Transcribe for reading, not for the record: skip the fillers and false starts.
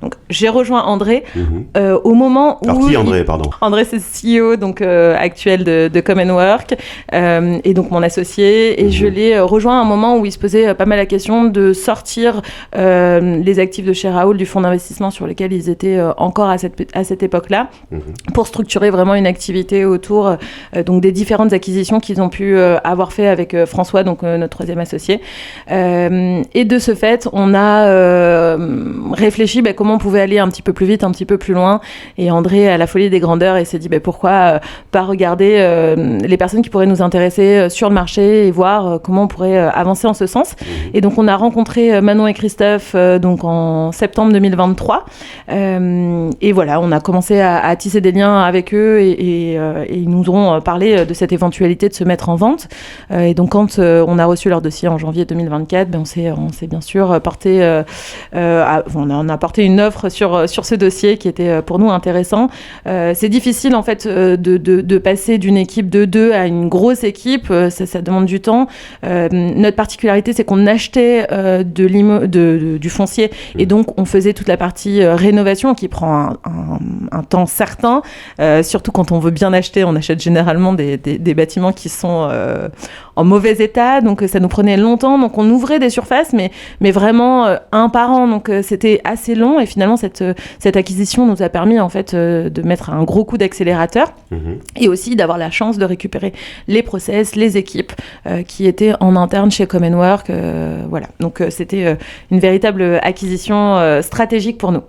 Donc, j'ai rejoint André au moment où... Alors, qui André, pardon? André, c'est CEO donc, actuel de Come & Work, et donc mon associé. Et je l'ai rejoint à un moment où il se posait pas mal la question de sortir les actifs de chez Raoul du fonds d'investissement sur lesquels ils étaient encore à cette époque-là, pour structurer vraiment une activité autour donc des différentes acquisitions qu'ils ont pu avoir fait avec François, donc notre troisième associé. Et de ce fait, on a réfléchi comment on pouvait aller un petit peu plus vite, un petit peu plus loin. Et André a la folie des grandeurs et s'est dit pourquoi pas regarder les personnes qui pourraient nous intéresser sur le marché et voir comment on pourrait avancer en ce sens. Et donc on a rencontré Manon et Christophe donc en septembre 2023. Et voilà, on a commencé à tisser des liens avec eux et ils nous ont parlé de cette éventualité de se mettre en vente. Et donc quand on a reçu leur dossier en janvier 2024, on s'est bien sûr porté, on a porté une offre sur ce dossier qui était pour nous intéressant. C'est difficile en fait de passer d'une équipe de 2 à une grosse équipe, ça demande du temps. Notre particularité, c'est qu'on achetait du foncier et donc on faisait toute la partie rénovation qui prend un temps certain, surtout quand on veut bien acheter, on achète généralement des bâtiments qui sont en mauvais état, donc ça nous prenait longtemps, donc on ouvrait des surfaces mais vraiment un par an, donc c'était assez long et finalement cette acquisition nous a permis en fait de mettre un gros coup d'accélérateur et aussi d'avoir la chance de récupérer les process, les équipes qui étaient en interne chez Come & Work, voilà, donc c'était une véritable acquisition stratégique pour nous.